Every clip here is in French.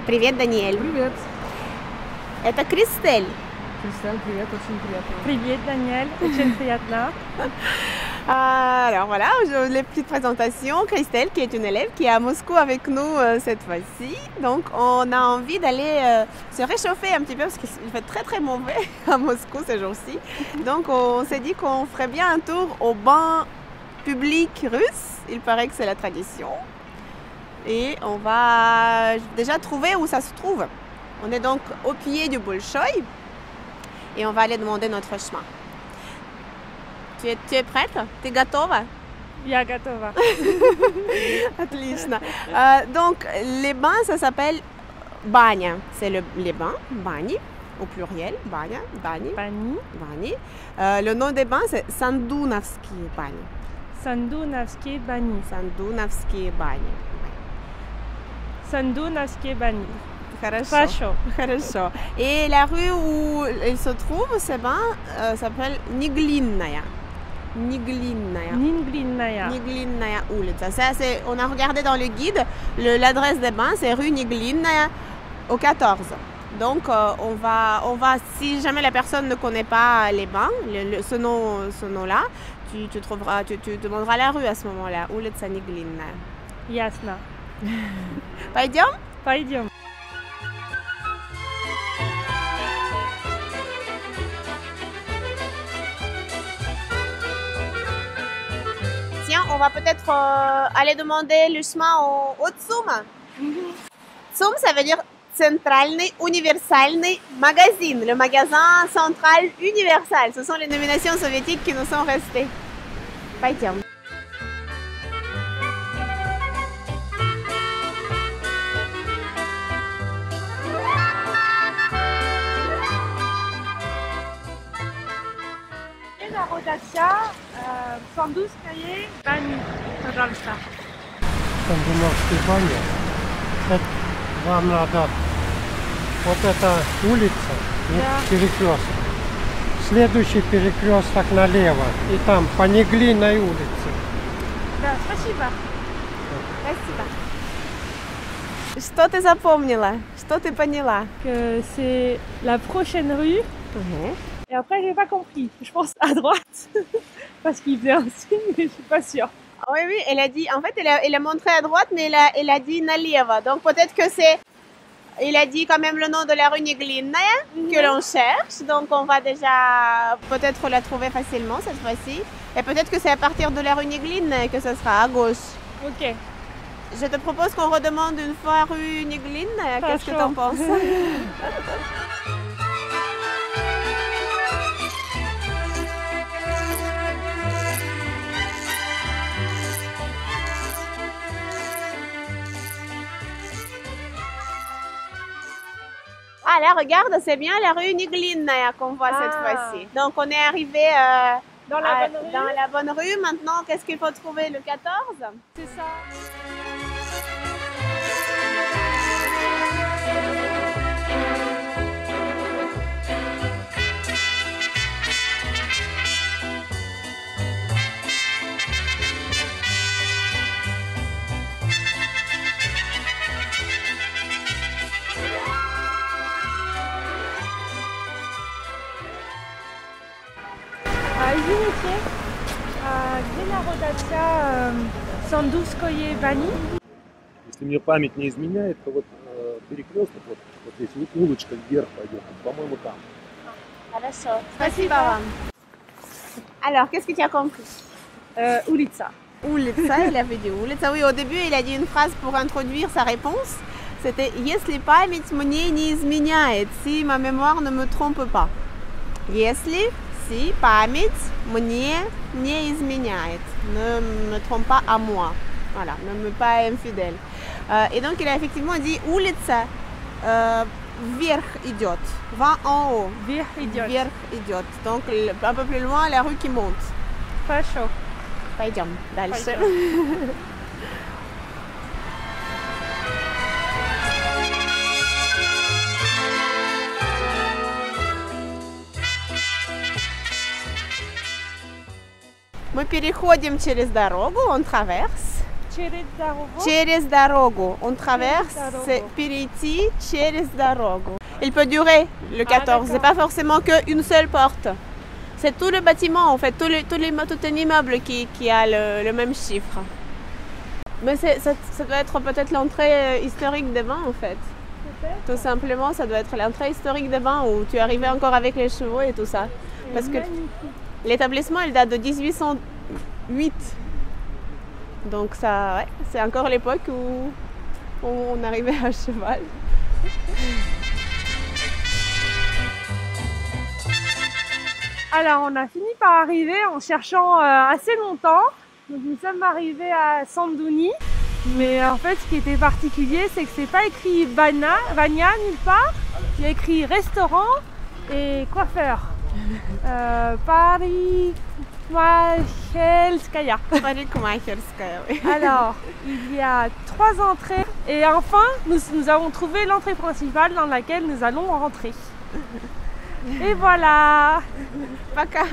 Привет, Даниэль. Привет. Это Кристель. Кристель, привет, очень приятно. Привет, Daniel, очень приятно. Alors voilà, les petites présentations. Christelle, qui est une élève qui est à Moscou avec nous cette fois-ci. Donc on a envie d'aller se réchauffer un petit peu parce qu'il fait très très mauvais à Moscou ces jours-ci. Donc on s'est dit qu'on ferait bien un tour au banc public russe. Il paraît que c'est la tradition. Et on va déjà trouver où ça se trouve. On est donc au pied du Bolchoï et on va aller demander notre chemin. Tu es prête? Ты готова? Я готова. Отлично. Donc, les bains, ça s'appelle баня. C'est les bains, бани, au pluriel, баня, бани, Bani. бани. Le nom des bains, c'est Sandounovские бани. Sandounovskие bani. Sandounovские бани. Sandounovskие bani. Хорошо. Хорошо. Et la rue où ils se trouvent, ces bains, s'appelle Неглинная. Неглинная. Ninglинная. Неглинная улица. Ça, c'est, on a regardé dans le guide, l'adresse des bains, c'est rue Неглинная au 14. Donc, on va, si jamais la personne ne connaît pas les bains, ce nom-là, tu demanderas la rue à ce moment-là. Улица Неглинная. Ясно. Пойдем? Пойдем. Tiens, on va peut-être aller demander le chemin au ЦУМ. ЦУМ, ça veut dire Центральный универсальный магазин, le magasin central universal. Ce sont les nominations soviétiques qui nous sont restées. Пойдем. Народация, Сандуновские бани, пожалуйста. Сандуновские бани. Это вам надо вот эта улица, перекресток. Следующий перекресток налево. И там по Неглинной улице. Да, спасибо. Спасибо. Что ты запомнила? Что ты поняла? Que c'est la prochaine rue. Et après, j'ai pas compris. Je pense à droite. Parce qu'il faisait un signe, mais je suis pas sûre. Oui, oui, elle a dit, en fait, elle a montré à droite, mais elle a dit Nalieva. Donc peut-être que c'est, il a dit quand même le nom de la rue Неглинная que l'on cherche. Donc on va déjà peut-être la trouver facilement cette fois-ci. Et peut-être que c'est à partir de la rue Неглинная que ce sera à gauche. Ok. Je te propose qu'on redemande une fois rue Неглинная. Qu'est-ce que tu en penses? Ah là, regarde, c'est bien la rue Неглинная qu'on voit cette fois-ci. Donc on est arrivé Dans la bonne rue. dans la bonne rue. Maintenant, qu'est-ce qu'il faut trouver? Le 14? C'est ça. Извините, где народация Сандуновские бани? Если мне память не изменяет, то вот перекресток, вот здесь улочка вверх пойдет, по-моему, там. Хорошо. Спасибо вам. Alors, qu'est-ce que tu as compris? Улица. Улица, il avait dit улица. Oui, au début, il a dit une phrase pour introduire sa réponse. C'était Если память мне не изменяет, si ma mémoire ne me trompe pas. Если, si память мне не изменяет, ne me trompe pas à moi. Voilà, ne me pas infidèle. Et donc, il a effectivement dit улица вверх идет, va en haut. Вверх идет. Вверх идет. Donc, un peu plus loin, la rue qui monte. Хорошо. Пойдем дальше. Пойдем. Мы переходим через дорогу, on traverse. Через dorogu. On traverse, c'est перейти через dorogu. Il peut durer le 14. C'est pas forcément qu'une seule porte. C'est tout le bâtiment en fait, tout un immeuble qui a le même chiffre. Mais ça doit être peut-être l'entrée historique des bains en fait. Tout simplement, ça doit être l'entrée historique des bains où tu arrivais encore avec les chevaux et tout ça. Parce que l'établissement, il date de 1808. Donc ça, ouais, c'est encore l'époque où on arrivait à cheval. Alors, on a fini par arriver en cherchant assez longtemps. Donc, nous sommes arrivés à Sandouni. Mais en fait, ce qui était particulier, c'est que c'est pas écrit Vania nulle part. Il y a écrit restaurant et coiffeur. Parikmacherskaya. Parikmacherskaya, oui. Alors, il y a 3 entrées. Et enfin, nous avons trouvé l'entrée principale dans laquelle nous allons rentrer. Et voilà. Paka.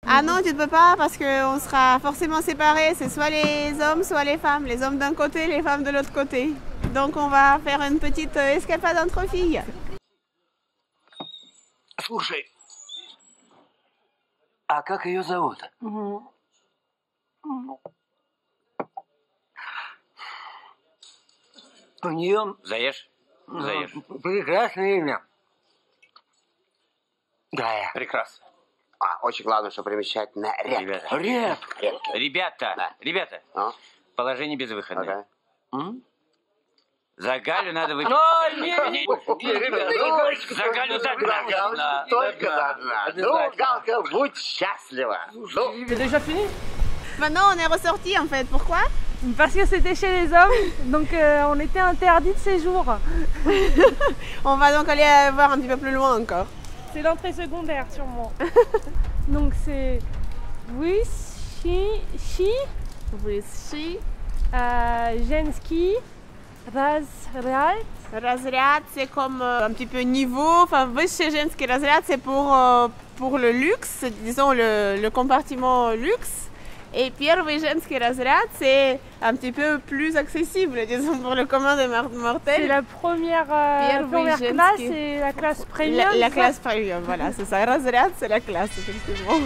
Ah non, tu ne peux pas parce qu'on sera forcément séparés. C'est soit les hommes, soit les femmes. Les hommes d'un côté, les femmes de l'autre côté. Donc on va faire une petite escapade entre filles. Слушай, а как ее зовут? У нее... Заешь? Заешь. Прекрасное имя. Гая. Прекрасно. Очень главное, что примечательно. Ребята, положение безвыходное. За Галю надо выпить. За Галю одна. Только одна. Ну, Галка, будь счастлива. C'est déjà fini? Maintenant, on est ressorti en fait. Pourquoi? Parce que c'était chez les hommes, donc on était interdit de séjour. On va donc aller voir un petit peu plus loin encore. C'est l'entrée secondaire sûrement. Donc c'est Wyszki, Женский разряд. Разряд, c'est comme un petit peu niveau. Enfin, Высший женский разряд, c'est pour le luxe, disons le compartiment luxe. Et Первый женский разряд, c'est un petit peu plus accessible, disons, pour le commun des mortels. C'est la première classe et la classe premium. La classe premium, voilà, c'est ça. Разряд, c'est la classe, effectivement.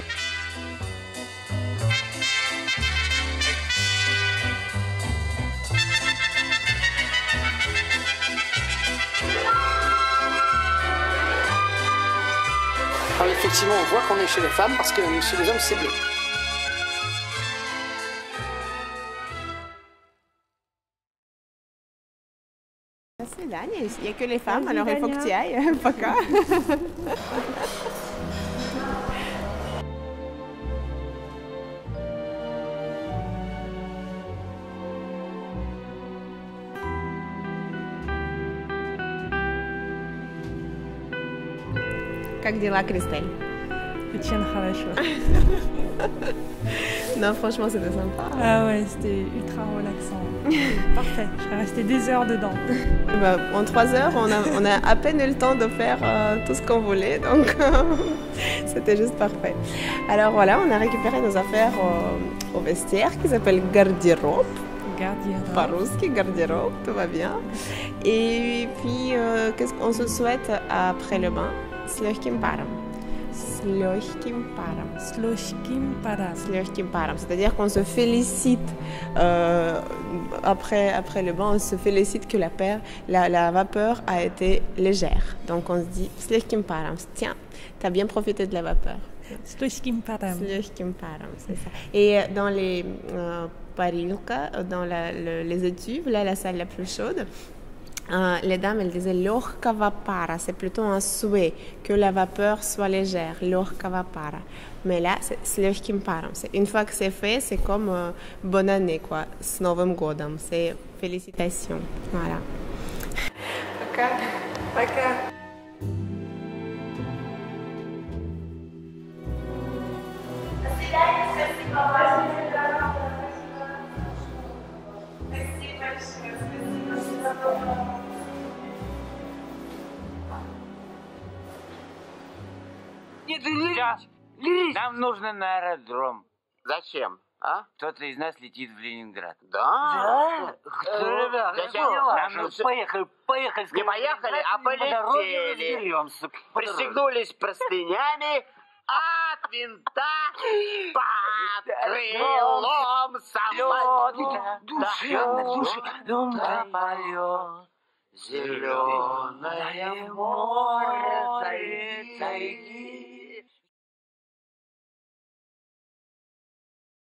Alors effectivement, on voit qu'on est chez les femmes parce que chez les hommes, c'est bleu. Il n'y a que les femmes, alors il faut que tu y ailles. Пока. Как дела, Кристель? Очень хорошо. Non, franchement, c'était sympa. Ah ouais, c'était ultra relaxant. Parfait, je serais restée des heures dedans. En 3 heures, on a à peine eu le temps de faire tout ce qu'on voulait, donc c'était juste parfait. Alors voilà, on a récupéré nos affaires au vestiaire qui s'appelle garde-robe. По-русски, garde-robe, tout va bien. Et puis, qu'est-ce qu'on se souhaite après le bain? С легким паром. С легким паром. С легким паром. С легким паром. C'est-à-dire qu'on se félicite après le bain, on se félicite que la vapeur a été légère. Donc on se dit с легким паром. Tiens, t'as bien profité de la vapeur. С легким паром. С легким паром, c'est ça. Et dans les парилка, dans les étuves, là, la salle la plus chaude, les dames, elles disaient легкого пара. C'est plutôt un souhait que la vapeur soit légère. легкого пара. Mais là, c'est с легким паром. Une fois que c'est fait, c'est comme bonne année, quoi. С Новым годом. C'est félicitations. Voilà. Пока. Пока. Нет, Лилич, Сейчас. нам нужно на аэродром. Зачем? А? Кто-то из нас летит в Ленинград. Да? Кто? Да, Поехали. Не поехали, а полетели. Пристегнулись простынями от винта под крылом самолета. Душевно поет зеленое море тайги.